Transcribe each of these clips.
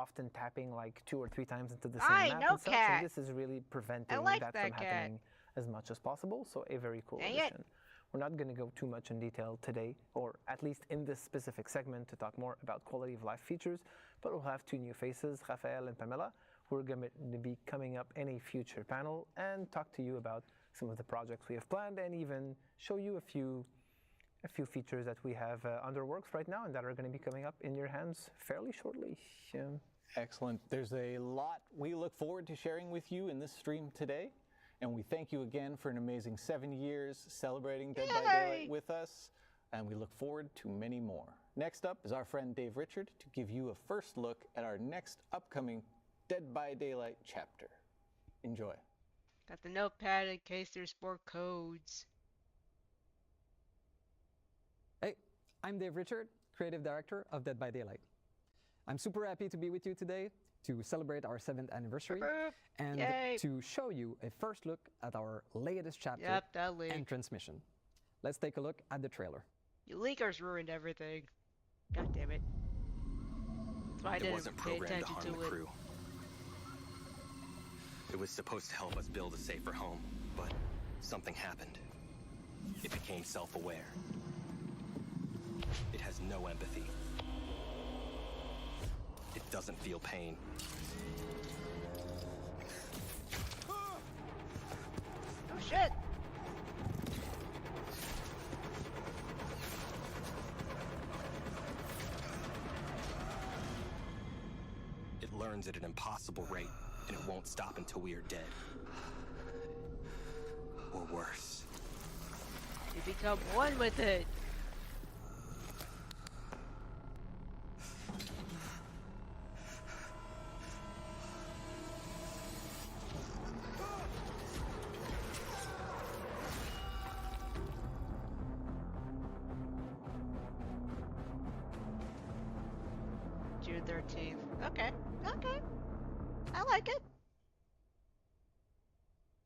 often tapping like 2 or 3 times into the same map and such, and this is really preventing that from happening as much as possible, so a very cool addition. We're not going to go too much in detail today, or at least in this specific segment, to talk more about quality of life features, but we'll have 2 new faces, Raphael and Pamela, who are going to be coming up in a future panel and talk to you about some of the projects we have planned, and even show you a few features that we have under works right now and that are going to be coming up in your hands fairly shortly. Excellent. There's a lot we look forward to sharing with you in this stream today. And we thank you again for an amazing 7 years celebrating Dead by Daylight with us. And we look forward to many more. Next up is our friend Dave Richard to give you a first look at our next upcoming Dead by Daylight chapter. Enjoy. Got the notepad in case there's more codes. Hey, I'm Dave Richard, Creative Director of Dead by Daylight. I'm super happy to be with you today to celebrate our 7th anniversary and to show you a first look at our latest chapter and transmission. Let's take a look at the trailer. You leakers ruined everything. God damn it. That's why I didn't pay attention to it. Crew. It was supposed to help us build a safer home, but something happened. It became self-aware. It has no empathy. It doesn't feel pain. Oh shit! It learns at an impossible rate, and it won't stop until we are dead. Or worse. You become one with it. June 13th. Okay. I like it.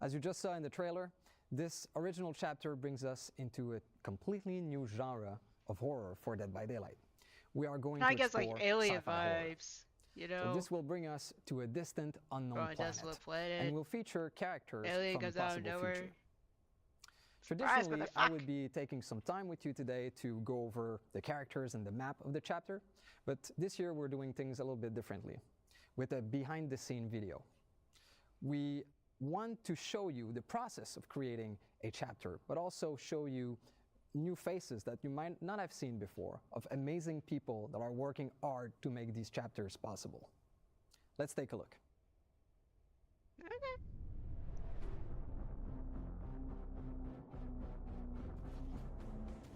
As you just saw in the trailer, this original chapter brings us into a completely new genre of horror for Dead by Daylight. We are going to explore like alien vibes, you know. So this will bring us to a distant, unknown planet, and will feature characters from the possible future. Traditionally, I would be taking some time with you today to go over the characters and the map of the chapter, but this year we're doing things a little bit differently with a behind-the-scene video. We want to show you the process of creating a chapter, but also show you new faces that you might not have seen before, of amazing people that are working hard to make these chapters possible. Let's take a look. Okay.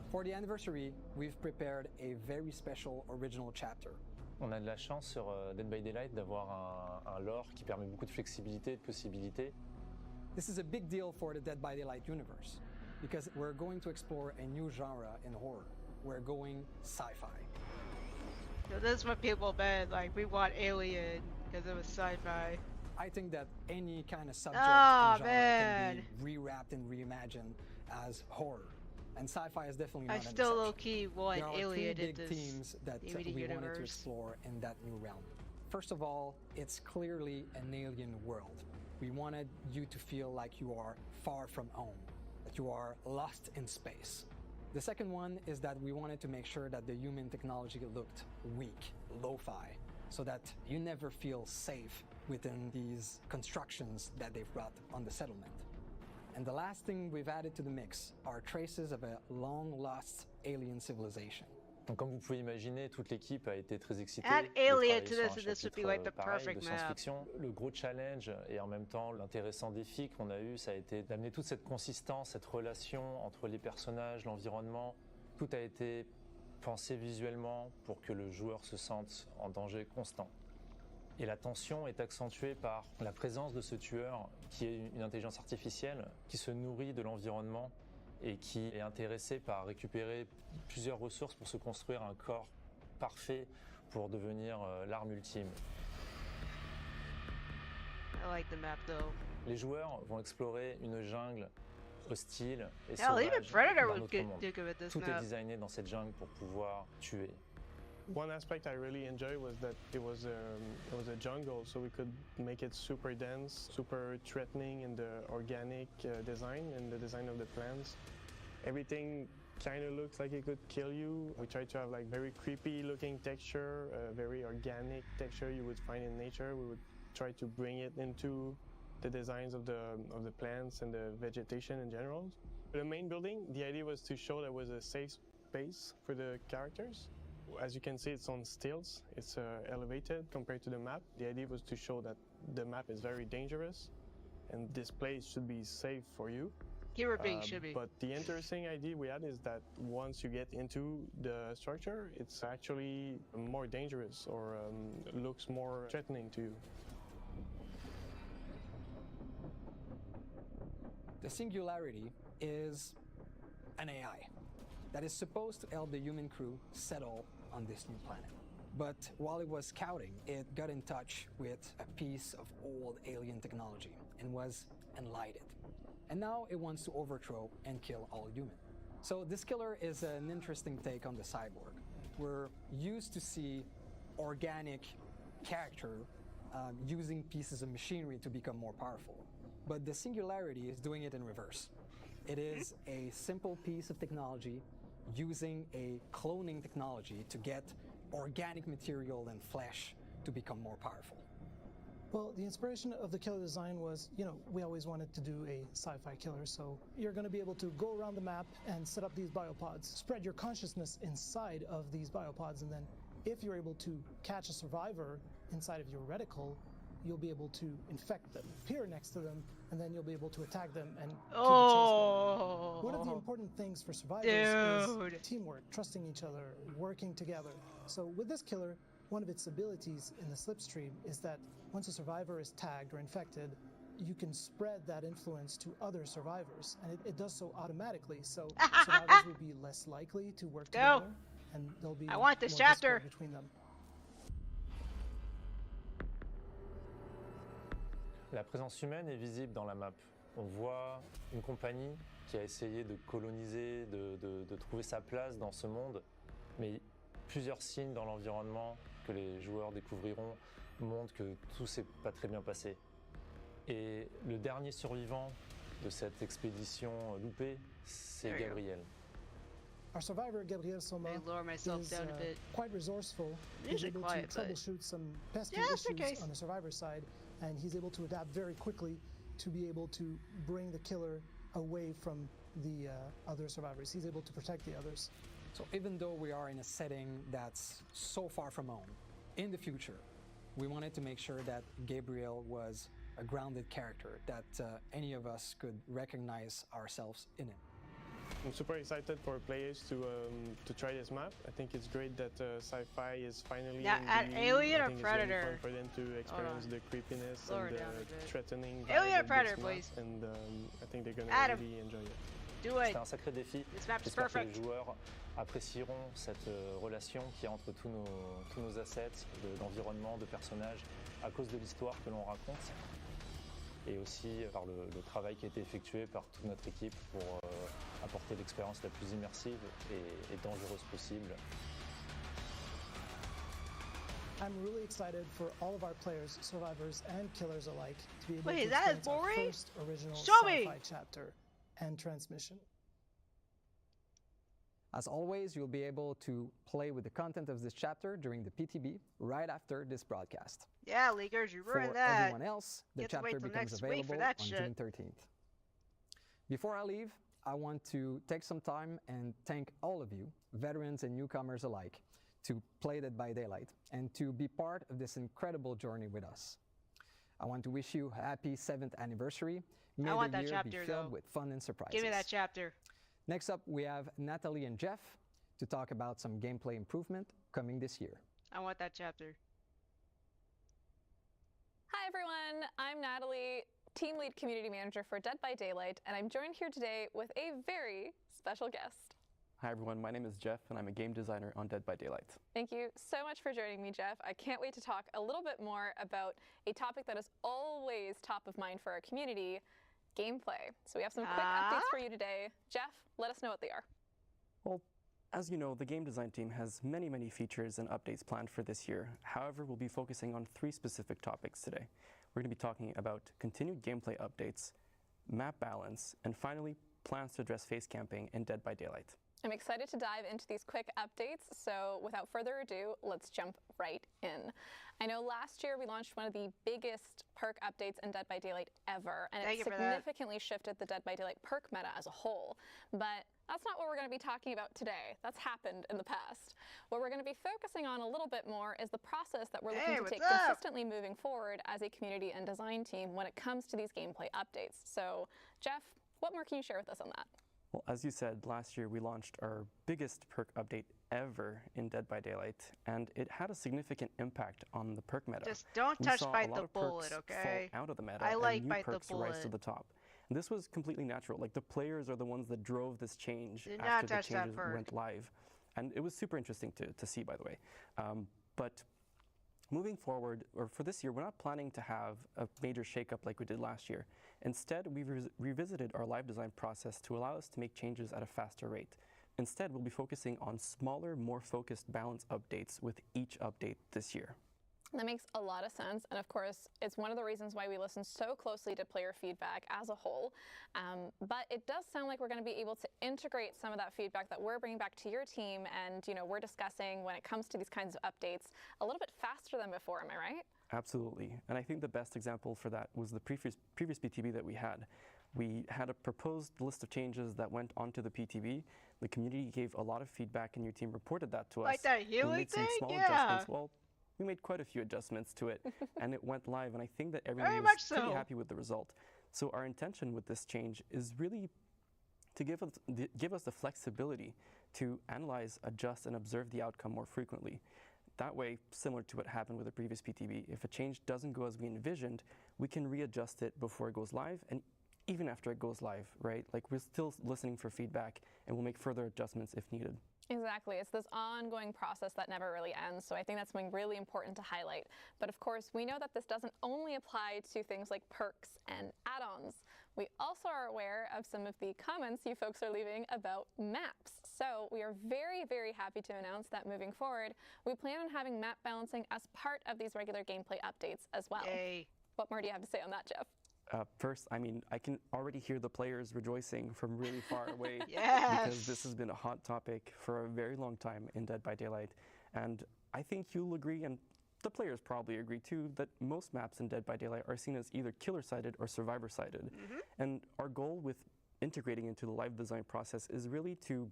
For the anniversary, we've prepared a very special original chapter. On a de la chance sur Dead by Daylight d'avoir un lore qui permet beaucoup de flexibilité et de possibilités. This is a big deal for the Dead by Daylight universe because we're going to explore a new genre in horror. We're going sci-fi. So this is what people meant, like we want Alien because it was sci-fi. I think that any kind of subject and genre can be rewrapped and reimagined as horror. And sci-fi is definitely not an exception. I still low-key want Alien in this. There are 2 big themes that we wanted to explore in that new realm. First of all, it's clearly an alien world. We wanted you to feel like you are far from home, that you are lost in space. The second one is that we wanted to make sure that the human technology looked weak, lo-fi, so that you never feel safe within these constructions that they've brought on the settlement. And the last thing we've added to the mix are traces of a long-lost alien civilization. Donc, comme vous pouvez imaginer, toute l'équipe a été très excitée Add de Alien travailler to sur this, un and this would be chapitre like the pareil perfect de map. science-fiction. Le gros challenge et en même temps l'intéressant défi qu'on a eu, ça a été d'amener toute cette consistance, cette relation entre les personnages, l'environnement. Tout a été pensé visuellement pour que le joueur se sente en danger constant. Et la tension est accentuée par la présence de ce tueur qui est une intelligence artificielle qui se nourrit de l'environnement et qui est intéressé par récupérer plusieurs ressources pour se construire un corps parfait pour devenir l'arme ultime. I like the map though. Les joueurs vont explorer une jungle hostile et Hell, sauvage even Predator d'un would autre monde. do good with this Tout map. est designé dans cette jungle pour pouvoir tuer. One aspect I really enjoyed was that it was a jungle, so we could make it super dense, super threatening in the organic design and the design of the plants. Everything kind of looks like it could kill you. We tried to have like very creepy looking texture, very organic texture you would find in nature. We would try to bring it into the designs of the plants and the vegetation in general. The main building, the idea was to show there was a safe space for the characters. As you can see, it's on stilts. It's elevated compared to the map. The idea was to show that the map is very dangerous and this place should be safe for you. Should be. But the interesting idea we had is that once you get into the structure, it's actually more dangerous or looks more threatening to you. The Singularity is an AI that is supposed to help the human crew settle on this new planet. But while it was scouting, it got in touch with a piece of old alien technology and was enlightened. And now it wants to overthrow and kill all humans. So this killer is an interesting take on the cyborg. We're used to see organic character using pieces of machinery to become more powerful. But the Singularity is doing it in reverse. It is a simple piece of technology using a cloning technology to get organic material and flesh to become more powerful. Well, the inspiration of the killer design was, we always wanted to do a sci-fi killer, so you're going to be able to go around the map and set up these biopods, spread your consciousness inside of these biopods, and then if you're able to catch a survivor inside of your reticle, you'll be able to infect them, appear next to them, and then you'll be able to attack them and keep the chase going. One of the important things for survivors is teamwork, trusting each other, working together. So with this killer, one of its abilities in the slipstream is that once a survivor is tagged or infected, you can spread that influence to other survivors, and it does so automatically. So survivors will be less likely to work together, and there'll be more discord between them. La présence humaine est visible dans la map. On voit une compagnie qui a essayé de coloniser, de trouver sa place dans ce monde, mais plusieurs signes dans l'environnement que les joueurs découvriront montrent que tout s'est pas très bien passé. Et le dernier survivant de cette expédition loupée, c'est Gabriel. Our survivor, Gabriel Soma, is quite resourceful. He's able to troubleshoot some pesky issues on the survivor side, and he's able to adapt very quickly to be able to bring the killer away from the other survivors. He's able to protect the others. So even though we are in a setting that's so far from home, in the future, we wanted to make sure that Gabriel was a grounded character, that any of us could recognize ourselves in it. I'm super excited for players to try this map. I think it's great that sci-fi is finally an Alien or Predator? It's really fun for them to experience the creepiness and the threatening Alien or Predator, please. And I think they're gonna really enjoy it. Do it. C'est un sacré défi. J'espère que les joueurs apprécieront cette relation qui est entre tous nos assets, d'environnement, de personnages, à cause de l'histoire que l'on raconte, et aussi par le travail qui a été effectué par toute notre équipe pour apporter l'expérience la plus immersive et dangereuse possible. I'm really excited for all of our players, survivors, and killers alike to be able to experience our first original sci-fi chapter and transmission. As always, you'll be able to play with the content of this chapter during the PTB right after this broadcast. Yeah, leakers, you ruined that. For everyone else, the chapter becomes available on June 13th. Before I leave, I want to take some time and thank all of you, veterans and newcomers alike, to play Dead by Daylight and to be part of this incredible journey with us. I want to wish you a happy 7th anniversary. May the year be filled with fun and surprises. Give me that chapter. Next up, we have Natalie and Jeff to talk about some gameplay improvement coming this year. I want that chapter. Hi everyone, I'm Natalie, Team Lead Community Manager for Dead by Daylight, and I'm joined here today with a very special guest. Hi everyone, my name is Jeff and I'm a game designer on Dead by Daylight. Thank you so much for joining me, Jeff. I can't wait to talk a little bit more about a topic that is always top of mind for our community, gameplay. So we have some quick updates for you today. Jeff, let us know what they are. Well, As you know, the game design team has many features and updates planned for this year. However, we'll be focusing on 3 specific topics today. We're going to be talking about continued gameplay updates, map balance, and finally, plans to address face camping in Dead by Daylight. I'm excited to dive into these quick updates, so without further ado, let's jump right in. I know last year we launched one of the biggest perk updates in Dead by Daylight ever, and it significantly shifted the Dead by Daylight perk meta as a whole. But that's not what we're going to be talking about today. That's happened in the past. What we're going to be focusing on a little bit more is the process that we're looking to take consistently moving forward as a community and design team when it comes to these gameplay updates. So, Jeff, what more can you share with us on that? Well, as you said, last year we launched our biggest perk update ever in Dead by Daylight, and it had a significant impact on the perk meta. Just don't touch Bite the Bullet, okay? Fall out of the meta, I like and new Bite perks the Bullet. rise to the top. And this was completely natural. Like, the players are the ones that drove this change Do after not touch the that changes perk. went live. And it was super interesting to see, by the way. But moving forward, or for this year, we're not planning to have a major shakeup like we did last year. Instead, we've revisited our live design process to allow us to make changes at a faster rate. Instead, we'll be focusing on smaller, more focused balance updates with each update this year. That makes a lot of sense, and of course, it's one of the reasons why we listen so closely to player feedback as a whole. But it does sound like we're going to be able to integrate some of that feedback that we're bringing back to your team, and we're discussing when it comes to these kinds of updates a little bit faster than before. Am I right? Absolutely, and I think the best example for that was the previous PTB that we had. We had a proposed list of changes that went onto the PTB. The community gave a lot of feedback, and your team reported that to us. Like that healing we made some thing? small Yeah. adjustments. Well, we made quite a few adjustments to it, and it went live, and I think that everyone Very was much pretty so. happy with the result. So our intention with this change is really to give us the flexibility to analyze, adjust, and observe the outcome more frequently. That way, similar to what happened with the previous PTB, if a change doesn't go as we envisioned, we can readjust it before it goes live, and even after it goes live, right? Like, we're still listening for feedback, and we'll make further adjustments if needed. Exactly. It's this ongoing process that never really ends, so I think that's something really important to highlight. But of course, we know that this doesn't only apply to things like perks and add-ons. We also are aware of some of the comments you folks are leaving about maps. So we are very happy to announce that moving forward, we plan on having map balancing as part of these regular gameplay updates as well. Yay. What more do you have to say on that, Jeff? First, I mean, I can already hear the players rejoicing from really far away. Yes. Because this has been a hot topic for a very long time in Dead by Daylight. And I think you'll agree, and the players probably agree too, that most maps in Dead by Daylight are seen as either killer-sided or survivor-sided. And our goal with integrating into the live design process is really to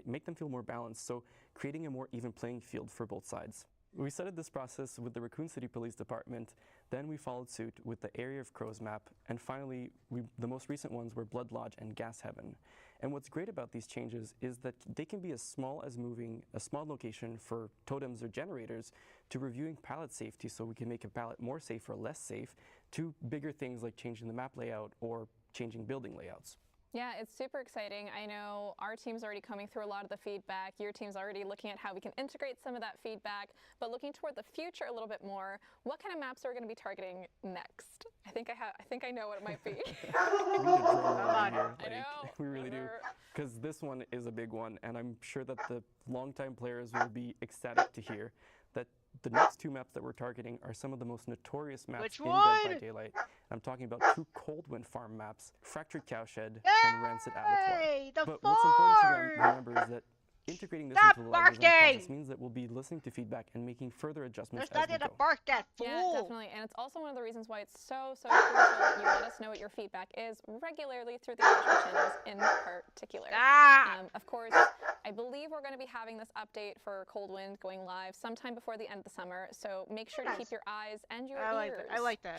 make them feel more balanced, so creating a more even playing field for both sides. We started this process with the Raccoon City Police Department, then we followed suit with the Area of Crows map, and finally, the most recent ones were Blood Lodge and Gas Heaven. And what's great about these changes is that they can be as small as moving a small location for totems or generators, to reviewing pallet safety so we can make a pallet more safe or less safe, to bigger things like changing the map layout or changing building layouts. Yeah, it's super exciting. I know our team's already coming through a lot of the feedback. Your team's already looking at how we can integrate some of that feedback. But looking toward the future a little bit more, what kind of maps are we going to be targeting next? I think I know what it might be. I know. We really do. Because this one is a big one, and I'm sure that the longtime players will be ecstatic to hear that the next 2 maps that we're targeting are some of the most notorious maps in Dead by Daylight. I'm talking about 2 Coldwind farm maps, Fractured Cowshed and Rancid Abattoir. But what's important to remember is that integrating this into the live design process means that we'll be listening to feedback and making further adjustments as we go. Yeah, definitely. And it's also one of the reasons why it's so crucial that you let us know what your feedback is regularly through the official channels in particular. Of course, I believe we're going to be having this update for Coldwind going live sometime before the end of the summer, so make sure to keep your eyes and your ears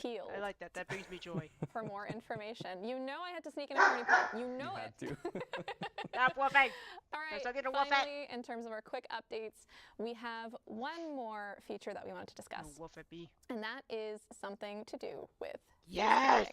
peeled. I like that. That brings me joy. For more information. You know I had to sneak in a pony pet. You know it. Stop woofing. All right, finally, in terms of our quick updates, we have one more feature that we wanted to discuss. Woof it be. And that is something to do with Yes!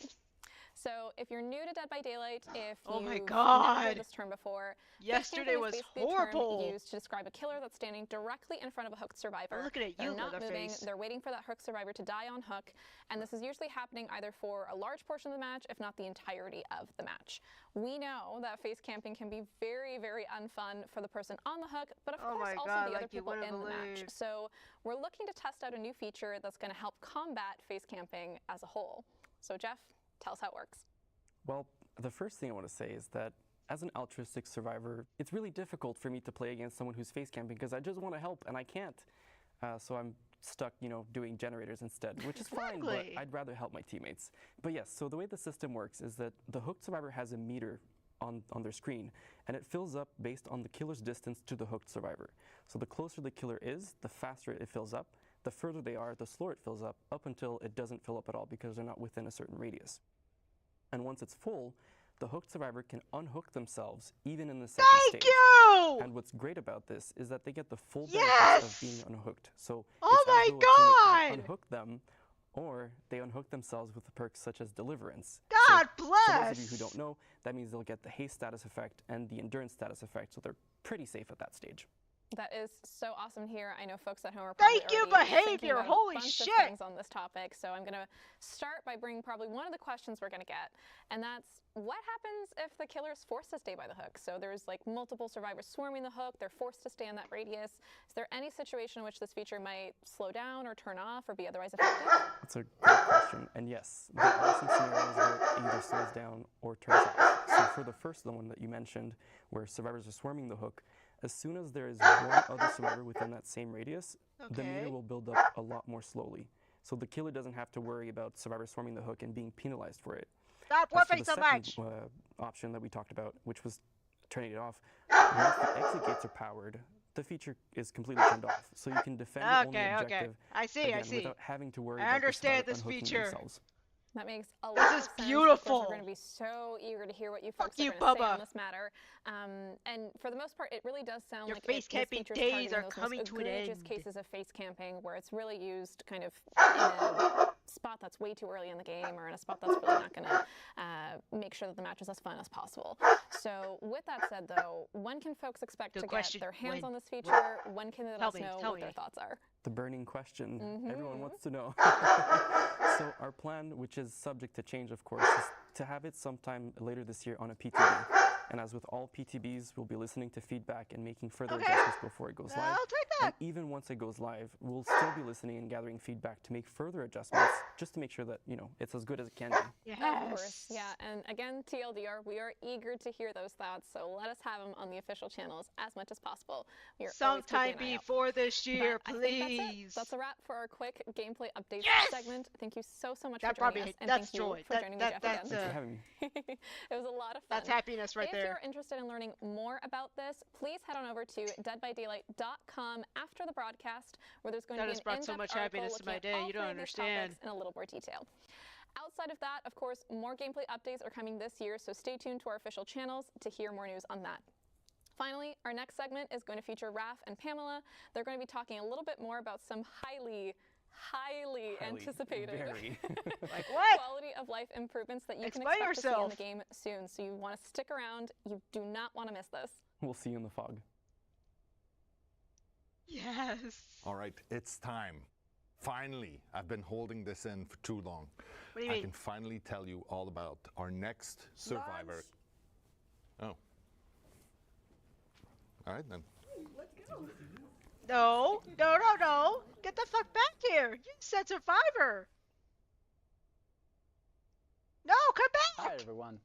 So if you're new to Dead by Daylight, if oh you've my never God. heard this term before, yesterday was horrible. A term used to describe a killer that's standing directly in front of a hooked survivor. I'm looking at you, they're not moving. Leatherface. They're waiting for that hooked survivor to die on hook, and this is usually happening either for a large portion of the match, if not the entirety of the match. We know that face camping can be very, very unfun for the person on the hook, but of course also the other people in the match. So we're looking to test out a new feature that's going to help combat face camping as a whole. So Jeff, tell us how it works. Well, the first thing I want to say is that as an altruistic survivor, it's really difficult for me to play against someone who's face camping because I just want to help and I can't. So I'm stuck, doing generators instead, which is fine, but I'd rather help my teammates. But yes, so the way the system works is that the hooked survivor has a meter on their screen, and it fills up based on the killer's distance to the hooked survivor. So the closer the killer is, the faster it fills up. The further they are, the slower it fills up until it doesn't fill up at all because they're not within a certain radius. And once it's full, the hooked survivor can unhook themselves even in the second stage. And what's great about this is that they get the full benefit of being unhooked. So oh my God! Unhook them, or they unhook themselves with perks such as Deliverance. God bless! For those of you who don't know, that means they'll get the haste status effect and the endurance status effect, so they're pretty safe at that stage. That is so awesome here. I know folks at home are probably thinking about a bunch of things on this topic. So I'm going to start by bringing probably one of the questions we're going to get, and that's what happens if the killer is forced to stay by the hook? So there's like multiple survivors swarming the hook. They're forced to stay in that radius. Is there any situation in which this feature might slow down or turn off or be otherwise effective? That's a great question. And yes, there are some scenarios where it either slows down or turns off. So for the first one that you mentioned, where survivors are swarming the hook, as soon as there is one other survivor within that same radius, the meter will build up a lot more slowly. So the killer doesn't have to worry about survivors swarming the hook and being penalized for it. Stop warping so much! Option that we talked about, which was turning it off, once the exit gates are powered, the feature is completely turned off. So you can defend only objective without having to worry about the survivor unhooking themselves. That makes a lot of sense. This is beautiful. We're going to be so eager to hear what you folks are going to say on this matter. And for the most part, it really does sound like face camping days are coming to an end. Cases of face camping where it's really used kind of in a spot that's way too early in the game or in a spot that's really not going to make sure that the match is as fun as possible. So with that said, though, when can folks expect to get their hands on this feature? When can they let us know what their thoughts are? The burning question. Everyone wants to know. So our plan, which is subject to change, of course, is to have it sometime later this year on a PTB. And as with all PTBs, we'll be listening to feedback and making further adjustments before it goes live. I'll take that. And even once it goes live, we'll still be listening and gathering feedback to make further adjustments, just to make sure that, it's as good as it can be. Yes. Of course, yeah. And again, TLDR, we are eager to hear those thoughts, so let us have them on the official channels as much as possible. Sometime before this year, please. That's a wrap for our quick gameplay update segment. Thank you so much for joining us, and thank you for joining me, Jeff, again. Thanks for having me. It was a lot of fun. That's happiness right there. If you're interested in learning more about this, please head on over to deadbydaylight.com after the broadcast, where there's going to be an in-depth so much article happiness to my day. You don't understand. In a little more detail. Outside of that, of course, more gameplay updates are coming this year, so stay tuned to our official channels to hear more news on that. Finally, our next segment is going to feature Raph and Pamela. They're going to be talking a little bit more about some highly anticipated like what? Quality of life improvements that you can expect to see in the game soon. So you want to stick around. You do not want to miss this. We'll see you in the fog. Yes. All right, it's time. Finally, I've been holding this in for too long. What do you mean? I can finally tell you all about our next survivor. Oh. All right, then. Let's go. No. Get the fuck back here. You said survivor. No, come back. Hi, everyone.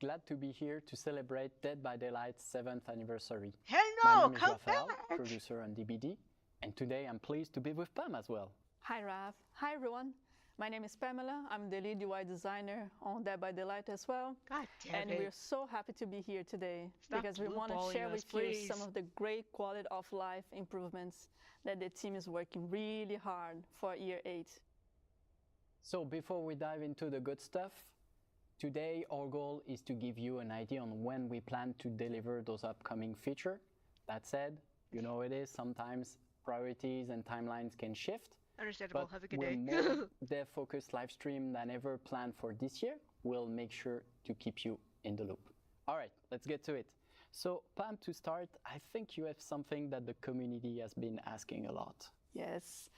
Glad to be here to celebrate Dead by Daylight's 7th anniversary. Hello, My name is come Raphael, back. producer on DBD, and today I'm pleased to be with Pam as well. Hi, Raph. Hi, everyone. My name is Pamela. I'm the lead UI designer on Dead by Daylight as well. God damn and it. we're so happy to be here today Stop because we want to share with you some of the great quality of life improvements that the team is working really hard for year 8. So before we dive into the good stuff, today our goal is to give you an idea on when we plan to deliver those upcoming features. That said, you know it is, sometimes priorities and timelines can shift. Understandable. But Have a good we're day. more dev-focused live stream than ever planned for this year. We'll make sure to keep you in the loop. All right, let's get to it. So Pam, to start, I think you have something that the community has been asking a lot. Yes,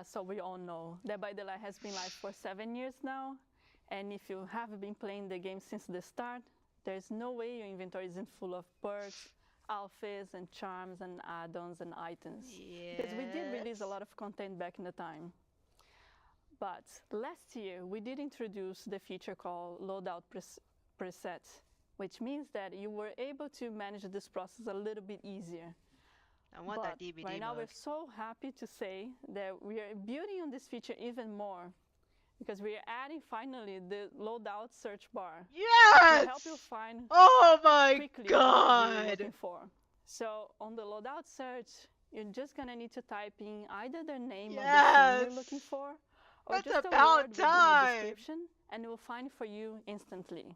so we all know Dead by Daylight has been live for 7 years now. And if you have been playing the game since the start, there's no way your inventory isn't full of perks, outfits, and charms, and add-ons, and items. Yes. Because we did release a lot of content back in the time. But last year, we did introduce the feature called Loadout Preset, which means that you were able to manage this process a little bit easier. I want that DBD right now, mode. we're so happy to say that we are building on this feature even more, because we are adding finally the loadout search bar. Yes! To help you find quickly God! what you're looking for. So on the loadout search, you're just gonna need to type in either the name of the thing you're looking for, or That's just about a word within the description, and it will find it for you instantly.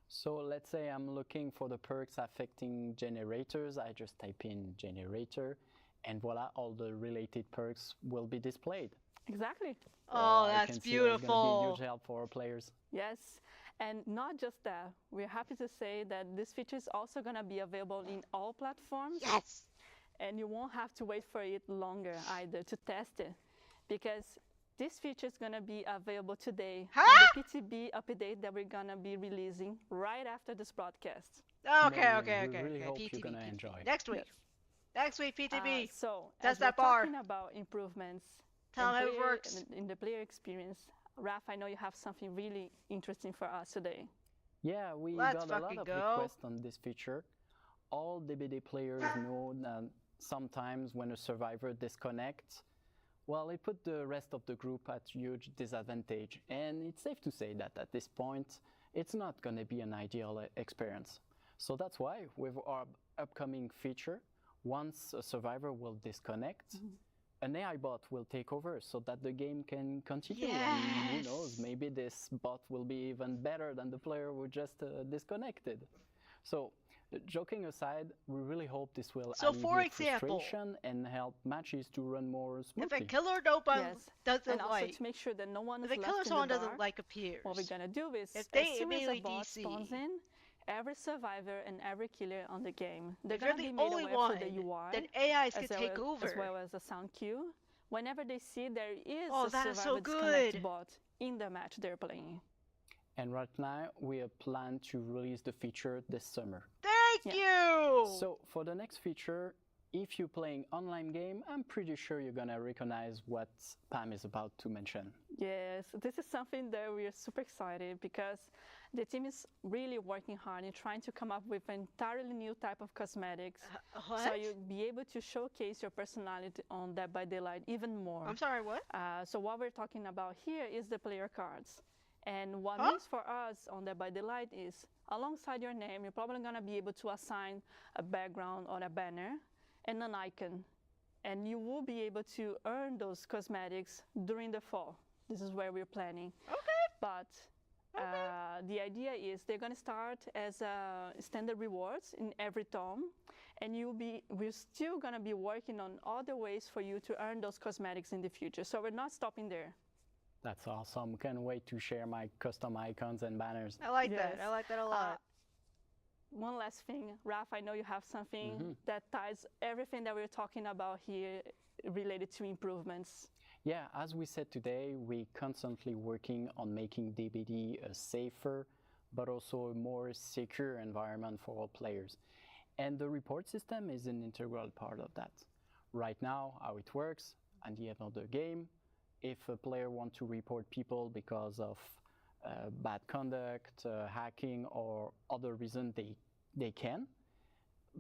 So let's say I'm looking for the perks affecting generators. I just type in generator, and voila, all the related perks will be displayed. Exactly. Oh, that's beautiful. It's going to be a huge help for our players. Yes, and not just that. We're happy to say that this feature is also going to be available in all platforms. Yes. And you won't have to wait for it longer either to test it, because this feature is going to be available today on the PTB update that we're going to be releasing right after this broadcast. Okay. We really hope PTB, you're going to enjoy. Next week. Yes. Next week, PTB. So, that's as that we're bar. talking about improvements Tell them how it works. in the player experience, Raph, I know you have something really interesting for us today. Yeah, we Let's got a lot of requests on this feature. All DBD players know that sometimes when a survivor disconnects, well, it put the rest of the group at huge disadvantage. And it's safe to say that at this point, it's not going to be an ideal experience. So that's why with our upcoming feature, once a survivor will disconnect, an AI bot will take over so that the game can continue. Yes. And who knows, maybe this bot will be even better than the player who just disconnected. So, joking aside, we really hope this will alleviate frustration and help matches to run more smoothly. If a killer doesn't and also to make sure that no one is left in the dark, someone doesn't appears. What we're gonna do is, if they as soon as a immediately bot DC, spawns in, every survivor and every killer on the game, they're if gonna you're be the made only aware one, through the UI, then AIs can take over, as well as a sound cue. Whenever they see there is a survivor so disconnect bot in the match they're playing. And right now, we have planned to release the feature this summer. Thank you! So for the next feature, if you're playing online game, I'm pretty sure you're gonna recognize what Pam is about to mention. Yes, this is something that we are super excited because the team is really working hard in trying to come up with an entirely new type of cosmetics. So you'll be able to showcase your personality on Dead by Daylight even more. I'm sorry, what? So what we're talking about here is the player cards. And what means for us on Dead by Daylight is, alongside your name, you're probably gonna be able to assign a background or a banner and an icon. And you will be able to earn those cosmetics during the fall. This is where we're planning. Okay. But the idea is they're going to start as standard rewards in every tome, and we're still going to be working on other ways for you to earn those cosmetics in the future. So we're not stopping there. That's awesome. Can't wait to share my custom icons and banners. I like that. I like that a lot. One last thing, Raph, I know you have something that ties everything that we're talking about here related to improvements. Yeah, as we said today, we're constantly working on making DBD a safer, but also a more secure environment for all players. And the report system is an integral part of that. Right now, how it works, at the end of the game, if a player wants to report people because of bad conduct, hacking, or other reason, they can.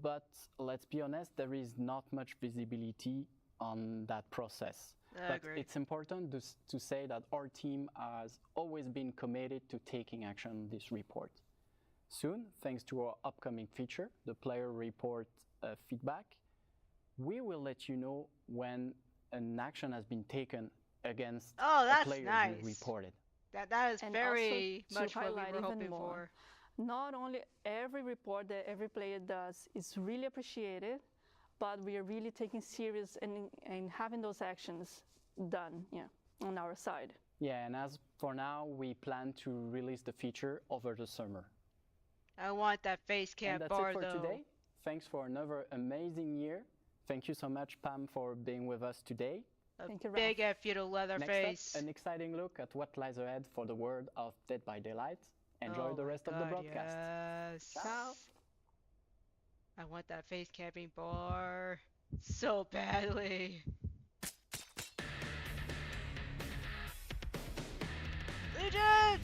But let's be honest, there is not much visibility on that process. But it's important to say that our team has always been committed to taking action on this report. Soon, thanks to our upcoming feature, the player report feedback, we will let you know when an action has been taken against a player who reported. That is and very much what we were hoping for. Not only every report that every player does is really appreciated, but we are really taking serious and having those actions done, on our side. Yeah, and as for now, we plan to release the feature over the summer. I want that face cam bar, though. And that's it for today. Thanks for another amazing year. Thank you so much, Pam, for being with us today. Thank you, big F you to Leatherface. Next up, an exciting look at what lies ahead for the world of Dead by Daylight. Enjoy the rest of the broadcast. Yes. Ciao. I want that face camping bar so badly. Legion!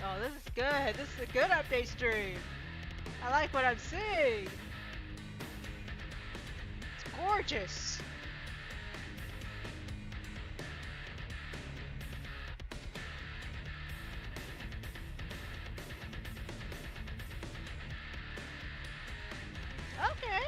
Oh, this is good. This is a good update stream. I like what I'm seeing. It's gorgeous. Okay.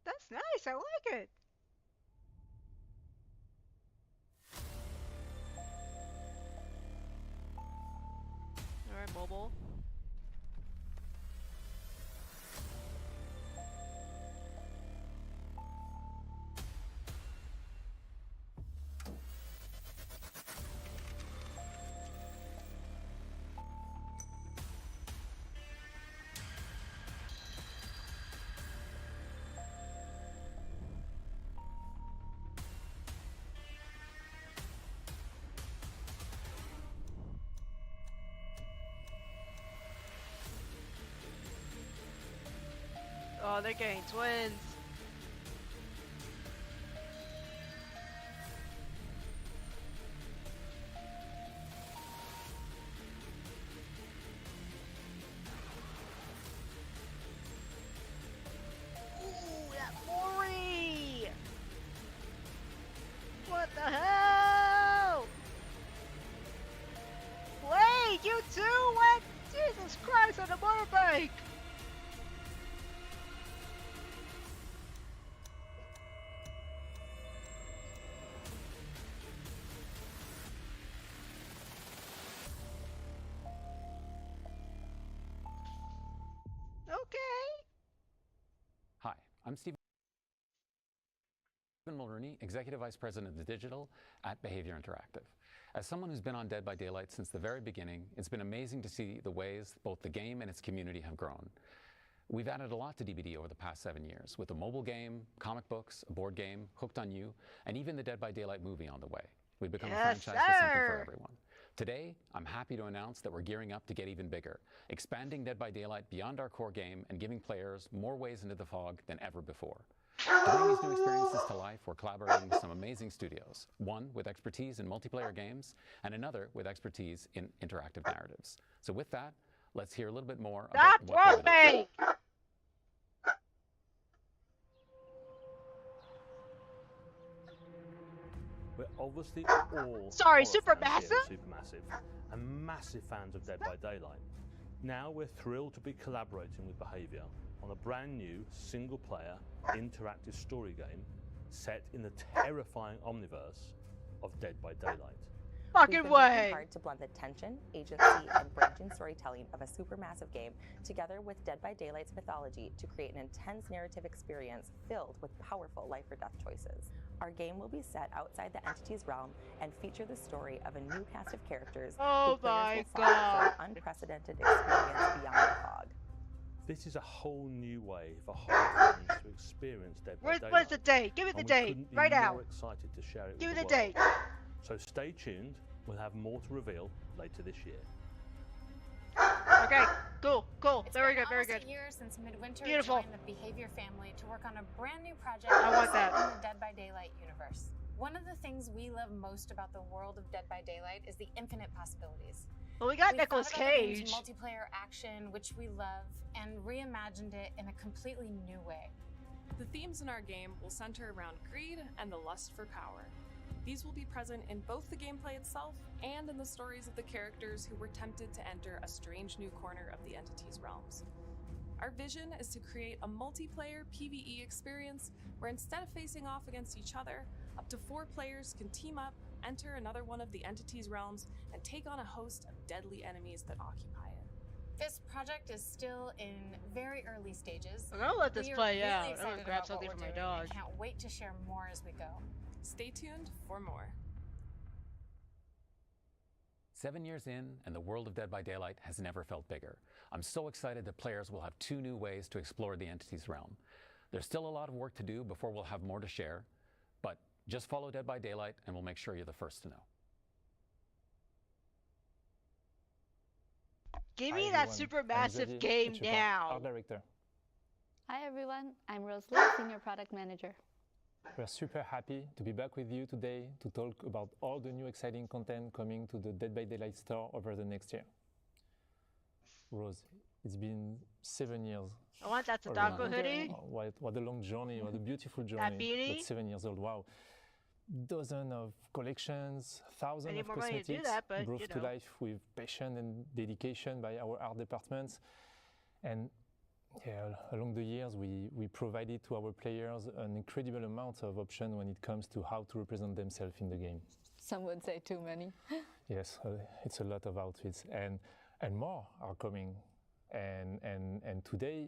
That's nice. I like it. All right, mobile. Oh, they're getting twins. Ooh, that 40! What the hell? Wait, you too? What? Jesus Christ, on a motorbike! Hi, I'm Stephen Mulroney, Executive Vice President of Digital at Behavior Interactive. As someone who's been on Dead by Daylight since the very beginning, it's been amazing to see the ways both the game and its community have grown. We've added a lot to DBD over the past 7 years, with a mobile game, comic books, a board game, Hooked on You, and even the Dead by Daylight movie on the way. We've become a franchise with something for everyone. Today, I'm happy to announce that we're gearing up to get even bigger, expanding Dead by Daylight beyond our core game and giving players more ways into the fog than ever before. To bring these new experiences to life, we're collaborating with some amazing studios, one with expertise in multiplayer games and another with expertise in interactive narratives. So with that, let's hear a little bit more about what they're doing. We're obviously all Supermassive and massive fans of Dead by Daylight. Now we're thrilled to be collaborating with Behavior on a brand new single-player interactive story game set in the terrifying omniverse of Dead by Daylight. Fucking We've been way! working hard to blend the tension, agency, and branching storytelling of a supermassive game together with Dead by Daylight's mythology to create an intense narrative experience filled with powerful life or death choices. Our game will be set outside the entity's realm and feature the story of a new cast of characters who players will follow for an unprecedented experience beyond the fog. This is a whole new way for horror fans to experience Dead by Daylight. Where's the date? Give me the date right now. We're excited to share it Give me with the world. date. So stay tuned. We'll have more to reveal later this year. Okay, cool. It's Very been good, very almost good. a year since Midwinter Beautiful. joined the Behavior family to work on a brand new project I want that. in the Dead by Daylight universe. One of the things we love most about the world of Dead by Daylight is the infinite possibilities. Well, we got We've Nicolas thought about the game's Cage. multiplayer action, which we love, and reimagined it in a completely new way. The themes in our game will center around greed and the lust for power. These will be present in both the gameplay itself and in the stories of the characters who were tempted to enter a strange new corner of the entity's realms. Our vision is to create a multiplayer PvE experience where instead of facing off against each other, Up to 4 players can team up, enter another one of the entity's realms, and take on a host of deadly enemies that occupy it. This project is still in very early stages. I'm gonna let this play out. Really I'm gonna grab something from my dog. I can't wait to share more as we go. Stay tuned for more. 7 years in, and the world of Dead by Daylight has never felt bigger. I'm so excited that players will have 2 new ways to explore the entity's realm. There's still a lot of work to do before we'll have more to share, but just follow Dead by Daylight and we'll make sure you're the first to know. Give me that super massive game now. Art director. Hi everyone, I'm Rosalie, Senior Product Manager. We're super happy to be back with you today to talk about all the new exciting content coming to the Dead by Daylight store over the next year. Rose, it's been 7 years. I want that Tadako hoodie. What a long journey, what a beautiful journey. That beanie. But 7 years old, wow. Dozens of collections, thousands of cosmetics brought to life with passion and dedication by our art departments. And yeah, along the years, we provided to our players an incredible amount of options when it comes to how to represent themselves in the game. Some would say too many. Yes, it's a lot of outfits, and more are coming. And today,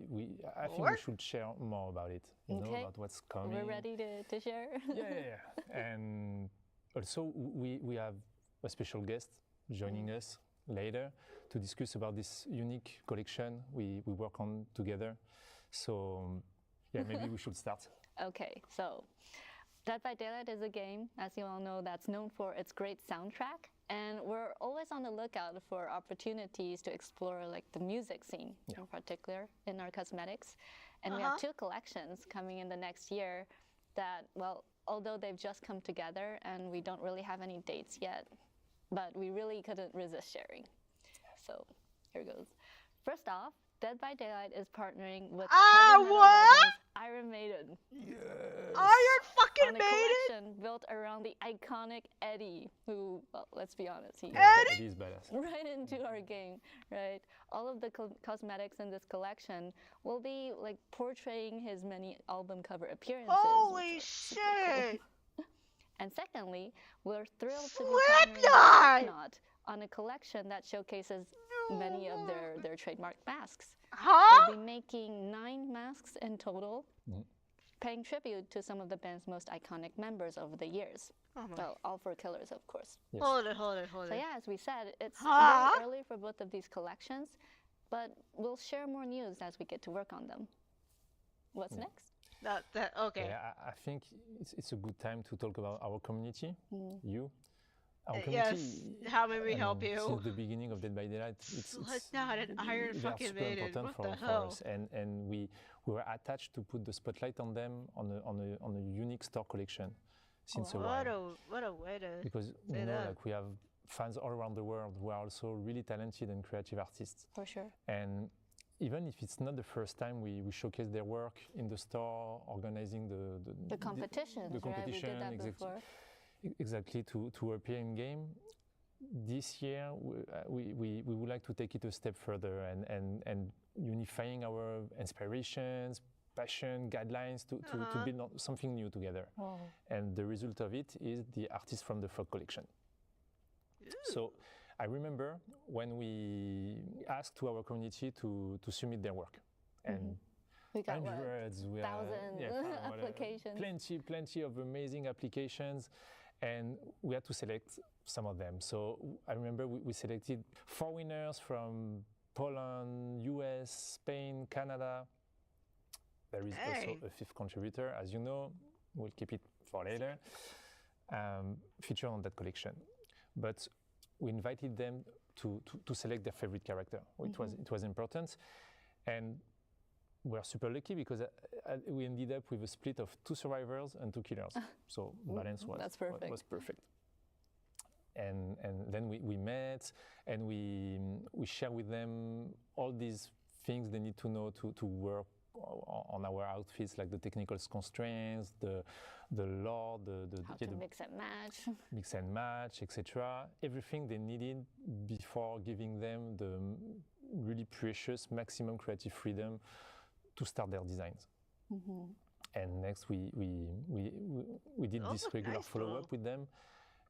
I think we should share more about it, about what's coming. We're ready to share. Yeah. And also, we have a special guest joining us later to discuss about this unique collection we work on together. So, yeah, maybe we should start. Okay, so Dead by Daylight is a game, as you all know, that's known for its great soundtrack. And we're always on the lookout for opportunities to explore like the music scene in particular in our cosmetics. And we have 2 collections coming in the next year that, well, although they've just come together and we don't really have any dates yet, but we really couldn't resist sharing. So here goes. First off, Dead by Daylight is partnering with Iron Maiden. Yes. Iron fucking Maiden! On a collection built around the iconic Eddie, who, well, let's be honest, Eddie's badass. Right into our game, right? All of the cosmetics in this collection will be like portraying his many album cover appearances. Holy shit! Cool. And secondly, we're thrilled to be partnering with on a collection that showcases many of their trademark masks. They'll be making 9 masks in total, paying tribute to some of the band's most iconic members over the years. Well, all 4 killers, of course. Yes. Hold it. So yeah, as we said, it's very early for both of these collections, but we'll share more news as we get to work on them. What's next? Okay. Yeah, I think it's a good time to talk about our community, Our community, yes, how may we help you? Since the beginning of Dead by Daylight, it's not an Iron fucking Maiden. Important what the for hell? us, and we were attached to put the spotlight on them on a unique store collection since a while. What a way to because like we have fans all around the world who are also really talented and creative artists. For sure. And even if it's not the first time we showcase their work in the store, organizing the competitions, right? We did that before. Exactly, to appear in game. This year, we would like to take it a step further and unifying our inspirations, passion, guidelines to build something new together. Wow. And the result of it is the Artists from the Fog collection. Ooh. So I remember when we asked to our community to submit their work. And we got hundreds, thousands applications. Plenty of amazing applications. And we had to select some of them. So I remember we selected 4 winners from Poland, US, Spain, Canada. There is also a 5th contributor, as you know. We'll keep it for later. Featured on that collection. But we invited them to select their favorite character. It was important. And we're super lucky because we ended up with a split of 2 survivors and 2 killers. So balance was perfect. And then we met and we share with them all these things they need to know to work on our outfits, like the technical constraints, the lore, how to mix and match, etc. Everything they needed before giving them the really precious maximum creative freedom to start their designs. And next, we did this regular follow-up with them,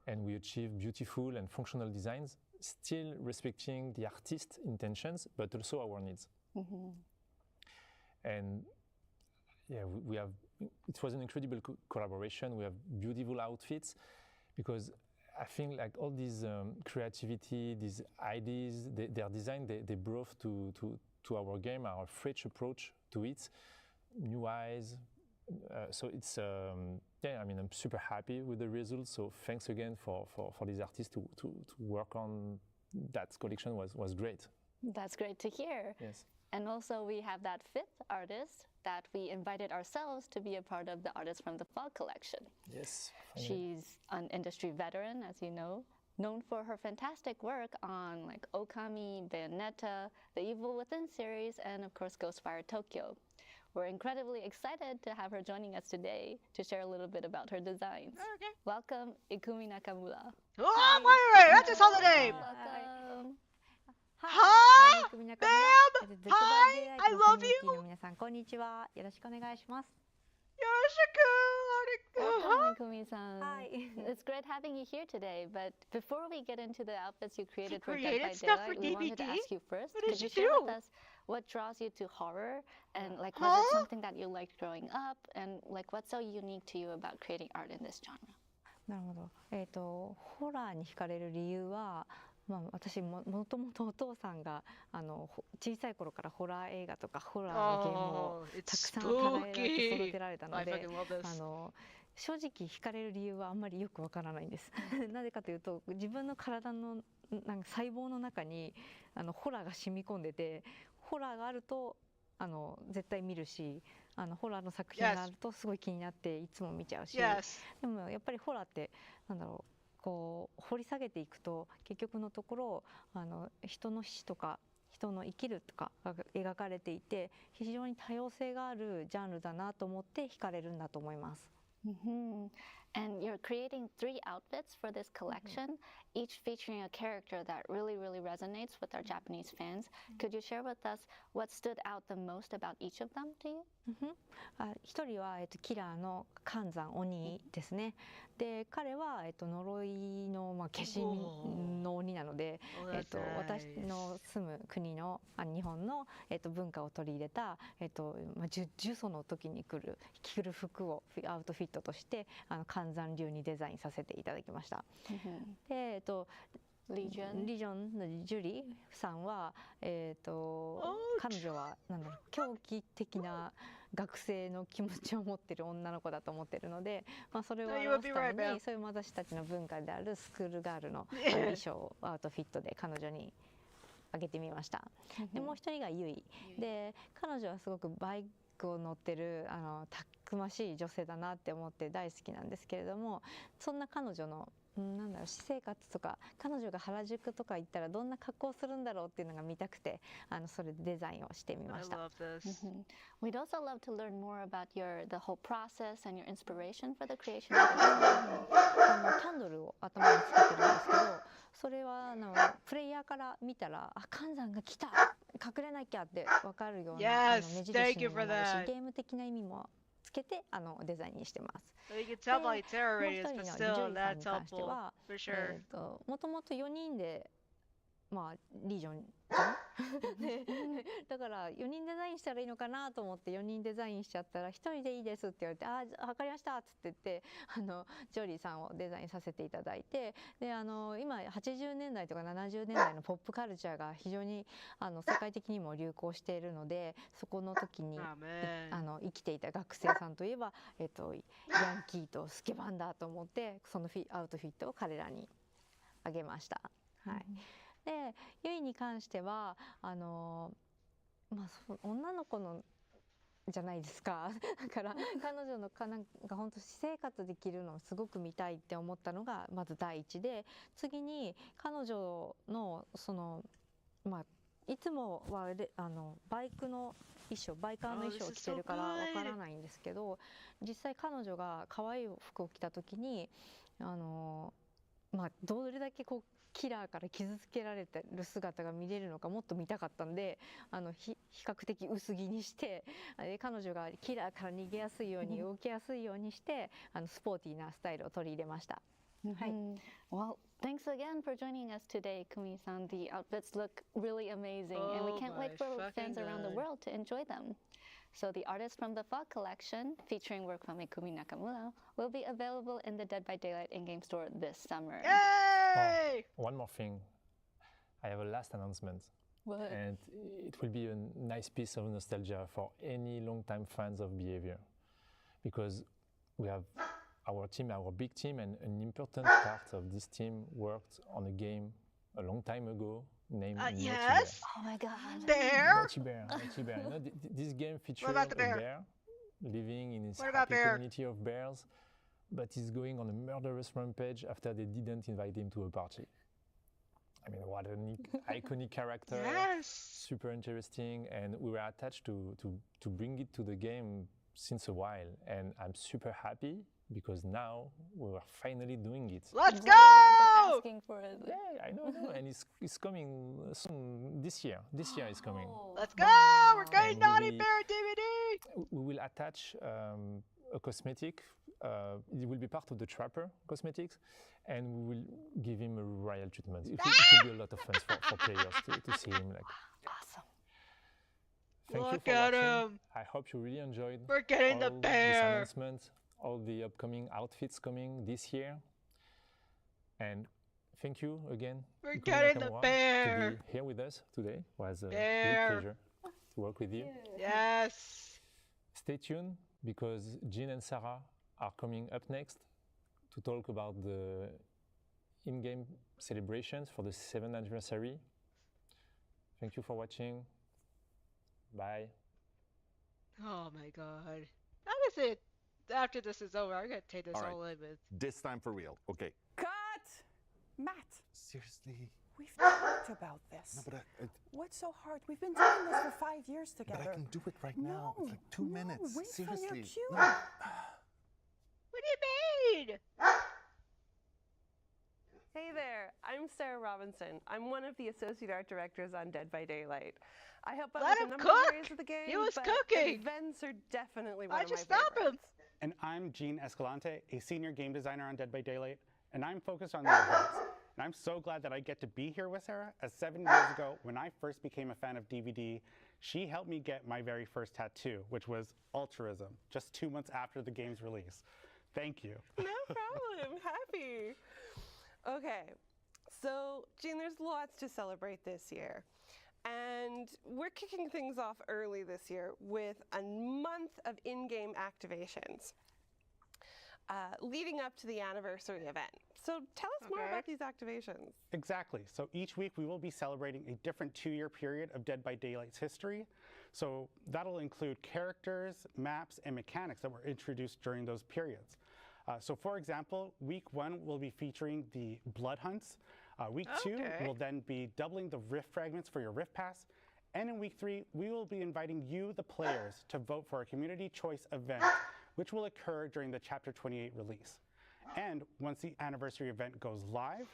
and we achieved beautiful and functional designs, still respecting the artist's intentions, but also our needs. And yeah, it was an incredible collaboration. We have beautiful outfits, because I think like all these creativity, these ideas, their design, they brought to our game, our fresh approach to it, new eyes. So it's, yeah, I mean, I'm super happy with the results. So thanks again for these artists to work on that collection was great. That's great to hear. Yes. And also we have that fifth artist that we invited ourselves to be a part of the artist from the fall collection. Yes. She's an industry veteran, as you know, known for her fantastic work on like Okami, Bayonetta, the Evil Within series, and of course Ghostwire Tokyo. We're incredibly excited to have her joining us today to share a little bit about her designs. Okay. Welcome, Ikumi Nakamura. Oh, wait, that's his holiday. Welcome. Hi, ma'am. Hi, I love you. 皆さんこんにちは。よろしくお願いします。Welcome, Ikumi-san. Hi. It's great having you here today, but before we get into the outfits you created for Dead created by stuff Daylight, for we wanted to DBD? ask you first, What did could you you share do? with us what draws you to horror, and like was it something that you liked growing up, and like what's so unique to you about creating art in this genre? なるほど。ホラーに惹かれる理由は、私もともとお父さんが小さい頃からホラー映画とかホラーのゲームをたくさん育てられたので、正直惹かれる理由はあんまりよくわからないんです。なぜかというと、自分の体のなんか細胞の中にホラーが染み込んでて、ホラーがあると絶対見るし、ホラーの作品があるとすごい気になっていつも見ちゃうし、でもやっぱりホラーってなんだろう。こう掘り下げていくと結局のところ人の死とか人の生きるとかが描かれていて非常に多様性があるジャンルだなと思って惹かれるんだと思います。And you're creating 3 outfits for this collection, each featuring a character that really, really resonates with our Japanese fans. Could you share with us what stood out the most about each of them to you? 一人はキラーの寒山鬼ですね。で彼は呪いの消しの鬼なので、私の住む国の日本の文化を取り入れた呪詛の時に着る服をアウトフィットとして寒山流にデザインさせていただきました。でリジョンのジュリーさんは彼女はなんだろう狂気的な学生の気持ちを持っている女の子だと思っているので、それを表すためにそういう私たちの文化であるスクールガールの衣装をアウトフィットで彼女にあげてみました。でもう一人がユイで、彼女はすごくバイクを乗ってるたくましい女性だなって思って大好きなんですけれども、そんな彼女のなんだろう私生活とか彼女が原宿とか行ったらどんな格好をするんだろうっていうのが見たくてそれでデザインをしてみました。We'd also love to learn more about the whole process and your inspiration for the creation of the design. キャンドルを頭につけてるんですけど、それはプレイヤーから見たら寒山が来た隠れなきゃって分かるような目印にもなるし、ゲーム的な意味もつけてデザインにしてます。もう一人のジョイさんに関しては、もともと4人でリージョンだから4人デザインしたらいいのかなと思って4人デザインしちゃったら1人でいいですって言われて、分かりましたっつって言ってジョリーさんをデザインさせていただいて、で今80年代とか70年代のポップカルチャーが非常に世界的にも流行しているので、そこの時に生きていた学生さんといえばヤンキーとスケバンだと思ってそのアウトフィットを彼らにあげました。はい。でユイに関しては女の子のじゃないですか。だから彼女のなんか本当私生活できるのをすごく見たいって思ったのがまず第一で、次に彼女のいつもはバイクの衣装バイカーの衣装を着てるからわからないんですけど、実際彼女が可愛い服を着た時にまあ、どれだけこうキラーから傷つけられてる姿が見れるのかもっと見たかったんで、比較的薄着にして、彼女がキラーから逃げやすいように動きやすいようにして、スポーティーなスタイルを取り入れました。はい。Well, thanks again for joining us today, Kumi-san. The outfits look really amazing, and we can't wait for fans around the world to enjoy them. So the Artists from the Fog collection, featuring work from Ikumi Nakamura, will be available in the Dead by Daylight in-game store this summer. Yay! Oh, one more thing. I have a last announcement. What? And it will be a nice piece of nostalgia for any long-time fans of Behavior. Because we have our team, our big team, and an important part of this team worked on a game a long time ago named Naughty Bear. Oh my god. Bear? Naughty Bear. Naughty Bear. You know, this game features a bear living in his happy community of bears, but he's going on a murderous rampage after they didn't invite him to a party. I mean, what an iconic character. Yes. Super interesting, and we were attached to bring it to the game since a while, and I'm super happy because now we are finally doing it. Let's go! I've been asking for it. Yeah, I know, and it's coming soon. This year is coming. Let's go! We're getting Naughty Bear DVD. We will attach a cosmetic. It will be part of the Trapper cosmetics, and we will give him a royal treatment. It will be a lot of fun for players to see him. Like. Awesome. Thank Look you for at watching. him. I hope you really enjoyed. We're getting the this bear. announcement, all the upcoming outfits coming this year. And thank you again. We're Ikumi getting the Nakamura, bear. to be here with us today. It was a real Bear. pleasure to work with you. Yes. Stay tuned because Jean and Sarah are coming up next to talk about the in-game celebrations for the 7th anniversary. Thank you for watching. Bye. Oh my god. That is it. After this is over, I'm gonna take this all in with. This time for real. Okay. Cut! Matt. Seriously. We've talked about this. No, but What's so hard? We've been doing this for 5 years together. But I can do it right now. It's like 2 minutes. Wait till Seriously. you're cute. No. What do you mean? Hey there, I'm Sarah Robinson. I'm one of the associate art directors on Dead by Daylight. I help out Let with him a number cook. of areas of the game. He was but cooking. Events are definitely one Why'd of you my stop favorites. him? And I'm Gene Escalante, a senior game designer on Dead by Daylight, and I'm focused on the events. And I'm so glad that I get to be here with Sarah, as 7 years ago, when I first became a fan of DVD, she helped me get my very first tattoo, which was altruism, just 2 months after the game's release. Thank you. No problem. Happy. Okay, so Gene, there's lots to celebrate this year. And we're kicking things off early this year with a month of in-game activations leading up to the anniversary event. So tell us more about these activations. Exactly. So each week we will be celebrating a different 2-year period of Dead by Daylight's history. So that'll include characters, maps, and mechanics that were introduced during those periods. So for example, week 1 will be featuring the Blood Hunts. Week 2 will then be doubling the Rift fragments for your Rift Pass. And in week 3, we will be inviting you, the players, to vote for a community choice event, which will occur during the Chapter 28 release. And once the anniversary event goes live,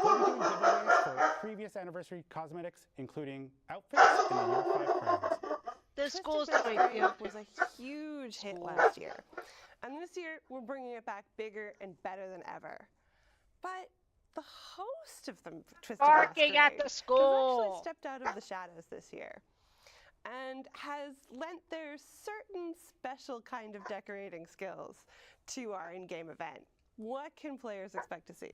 we'll be doing giveaways for previous anniversary cosmetics, including outfits and the Year 5 crowns. The school's doing was a huge hit last year. And this year, we're bringing it back bigger and better than ever. But the host of the Twisted Barking Masquerade at the school. has actually stepped out of the shadows this year and has lent their certain special kind of decorating skills to our in-game event. What can players expect to see?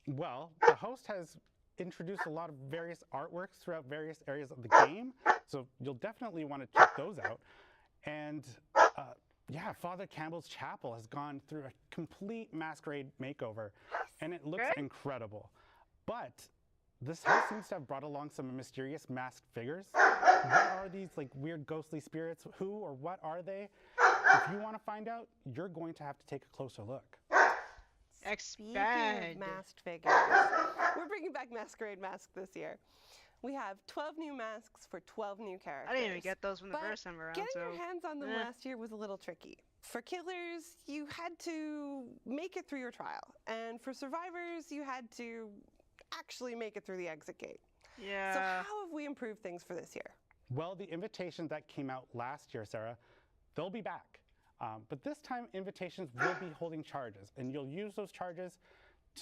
Well, the host has introduced a lot of various artworks throughout various areas of the game, so you'll definitely want to check those out. And yeah, Father Campbell's Chapel has gone through a complete masquerade makeover, and it looks incredible. But this house seems to have brought along some mysterious masked figures. What are these like weird ghostly spirits? Who or what are they? If you want to find out, you're going to have to take a closer look. Speaking of masked figures, we're bringing back Masquerade Mask this year. We have 12 new masks for 12 new characters. I didn't even get those from the first time around. Getting your hands on them last year was a little tricky. For killers, you had to make it through your trial. And for survivors, you had to actually make it through the exit gate. Yeah. So how have we improved things for this year? Well, the invitations that came out last year, Sarah, they'll be back. But this time, invitations will be holding charges, and you'll use those charges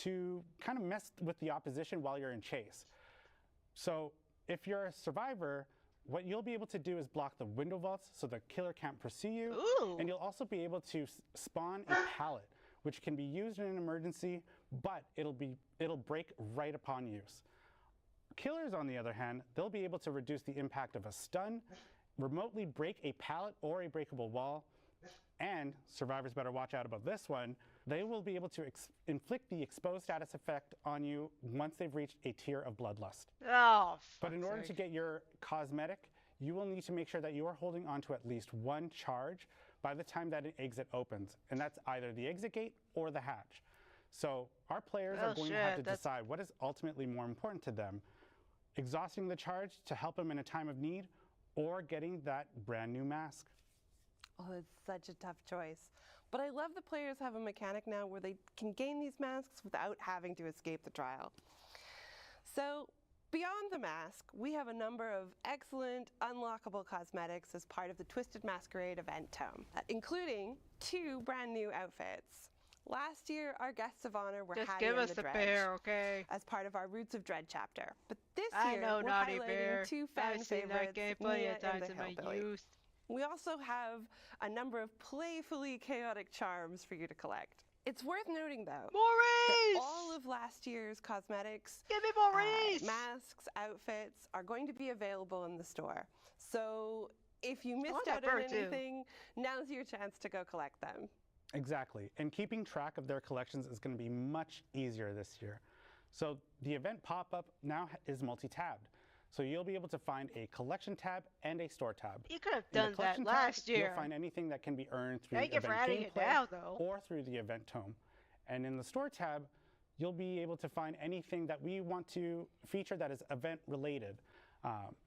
to kind of mess with the opposition while you're in chase. So if you're a survivor, what you'll be able to do is block the window vaults so the killer can't pursue you. Ooh. And you'll also be able to spawn a pallet, which can be used in an emergency, but it'll break right upon use. Killers, on the other hand, they'll be able to reduce the impact of a stun, remotely break a pallet or a breakable wall, and survivors better watch out about this one, they will be able to inflict the exposed status effect on you once they've reached a tier of bloodlust. Oh, but in order to get your cosmetic, you will need to make sure that you are holding on to at least one charge by the time that an exit opens, and that's either the exit gate or the hatch. So our players are going to have to decide what is ultimately more important to them, exhausting the charge to help them in a time of need, or getting that brand new mask. Oh, it's such a tough choice. But I love the players have a mechanic now where they can gain these masks without having to escape the trial. So beyond the mask, we have a number of excellent unlockable cosmetics as part of the Twisted Masquerade event tome, including 2 brand new outfits. Last year, our guests of honor were Just Hattie give and us the the Dredge bear, okay? as part of our Roots of Dread chapter. But this I year, know we're Naughty highlighting Bear. 2 fan I've seen that favorites, game plenty Mia of times and in the my Hillbilly. youth. We also have a number of playfully chaotic charms for you to collect. It's worth noting, though, Maurice! that all of last year's cosmetics, give me Maurice! Masks, outfits are going to be available in the store. So if you missed that out on bird, too. anything, now's your chance to go collect them. Exactly, and keeping track of their collections is going to be much easier this year. So the event pop-up now is multi-tabbed. So you'll be able to find a collection tab and a store tab. You could have In the done that collection last tab, year. You'll find anything that can be earned through Thank you for event adding it gameplay now, though. or through the event tome. And in the store tab, you'll be able to find anything that we want to feature that is event related.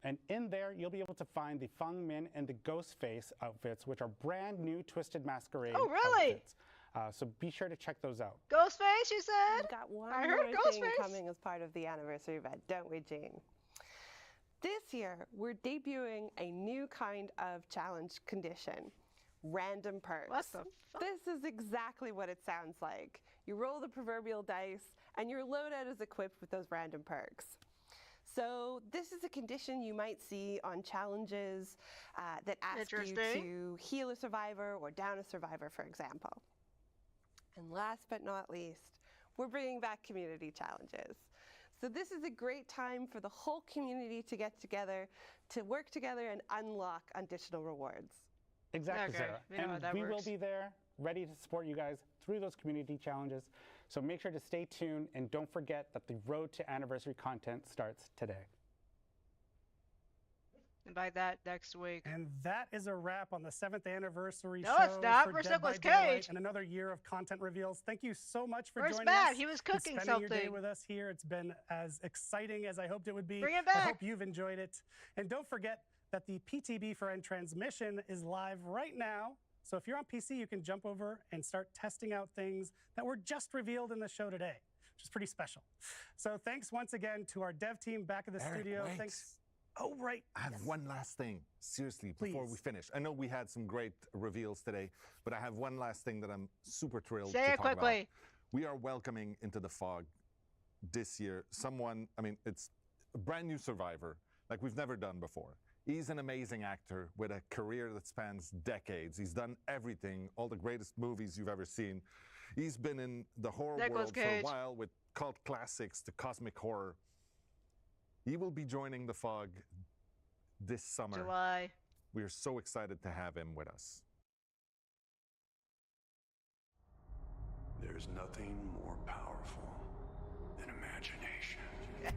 And in there, you'll be able to find the Feng Min and the Ghostface outfits, which are brand new Twisted Masquerade outfits. So be sure to check those out. Ghostface, you said? We've got one I more heard thing Ghostface. coming as part of the anniversary event, don't we, Jean? This year, we're debuting a new kind of challenge condition, random perks. What the fuck? This is exactly what it sounds like. You roll the proverbial dice, and your loadout is equipped with those random perks. So this is a condition you might see on challenges that ask you to heal a survivor or down a survivor, for example. And last but not least, we're bringing back community challenges. So this is a great time for the whole community to get together, to work together and unlock additional rewards. Exactly, Okay, Sarah. we know how And that we will works. be there, ready to support you guys through those community challenges. So make sure to stay tuned and don't forget that the road to anniversary content starts today. And by that, next week. And that is a wrap on the 7th anniversary No, show it's not. for We're Dead by Nicolas Daylight Cage. and another year of content reveals. Thank you so much for Where's joining Matt? us. He was and cooking spending your day something. with us here. It's been as exciting as I hoped it would be. Bring it I back. hope you've enjoyed it. And don't forget that the PTB for End transmission is live right now. So if you're on PC, you can jump over and start testing out things that were just revealed in the show today, which is pretty special. So thanks once again to our dev team back in the Eric, studio. wait. Thanks. Oh, right. I have one last thing, seriously, before we finish. I know we had some great reveals today, but I have one last thing that I'm super thrilled to Say it talk quickly. about. We are welcoming into the fog this year someone, I mean, it's a brand new survivor like we've never done before. He's an amazing actor with a career that spans decades. He's done everything, all the greatest movies you've ever seen. He's been in the horror Nicolas world for a Cage. while with cult classics to cosmic horror. He will be joining the fog this summer. July. We are so excited to have him with us. There's nothing more powerful than imagination. It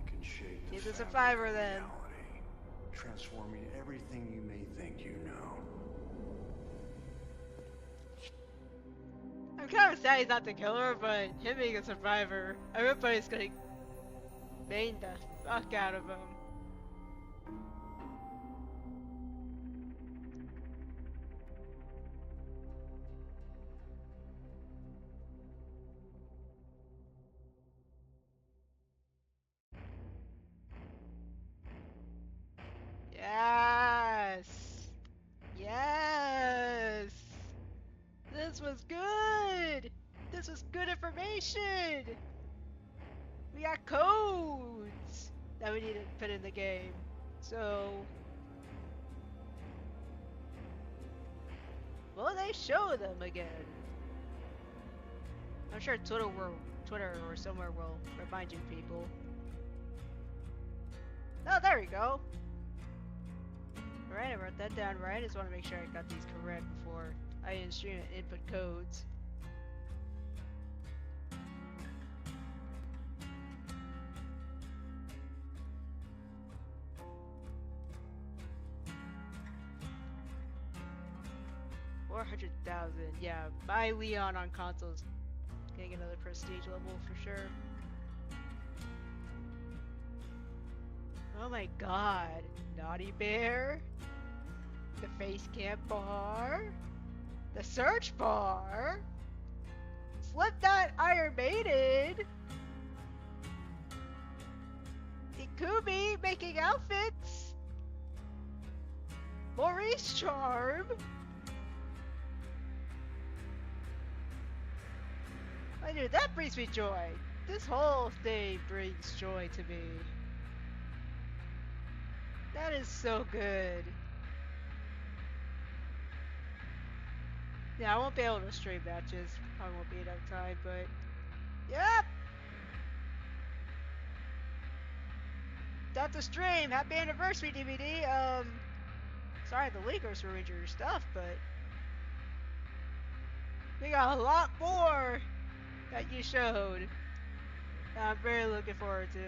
can shape the He's a fabric survivor of then. reality, transforming everything you may think you know. I'm kind of sad he's not the killer, but him being a survivor, everybody's gonna main the fuck out of him. was good! This was good information! We got codes that we need to put in the game. So, will they show them again? I'm sure Twitter or somewhere will remind you people. Oh, there we go. Alright, I wrote that down right. I just want to make sure I got these correct before I stream and input codes. $400,000. Yeah, buy Leon on consoles. Getting another prestige level for sure. Oh my god. Naughty Bear. The face cam bar. The search bar. Slipknot Iron Maiden. Ikumi making outfits. Maurice Charm. I knew that brings me joy. This whole thing brings joy to me. That is so good. Yeah, I won't be able to stream matches. Probably won't be enough time, but yep. That's a stream. Happy Anniversary DBD. Sorry the leakers ruined your stuff, but we got a lot more that you showed that I'm very looking forward to.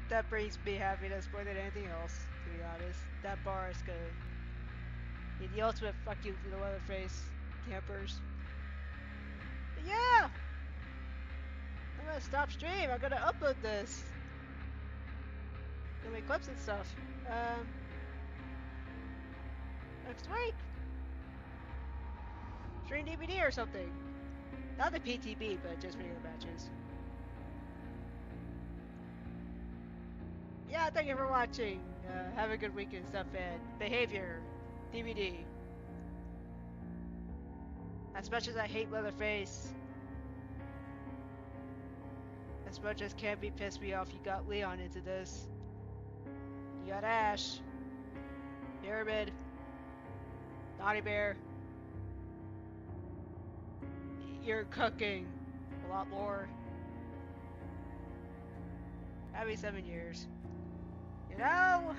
That brings me happiness more than anything else, to be honest. That bar is gonna be the ultimate fuck you to the Leatherface campers. But yeah! I'm gonna stop stream. I'm gonna upload this. Gonna make clips and stuff. Next week. Stream DVD or something. Not the PTB, but just regular matches. Yeah, thank you for watching. Have a good weekend, stuff, and Behavior DVD. As much as I hate Leatherface, as much as Campy pissed me off, you got Leon into this. You got Ash, Pyramid, Naughty Bear. You're cooking a lot more. Happy 7 years. You know,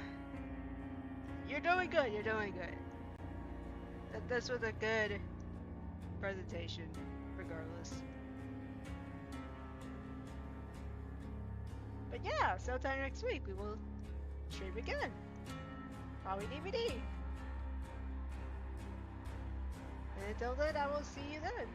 you're doing good. You're doing good. This was a good presentation, regardless. But yeah, sometime next week we will stream again. Probably DVD. And until then, I will see you then.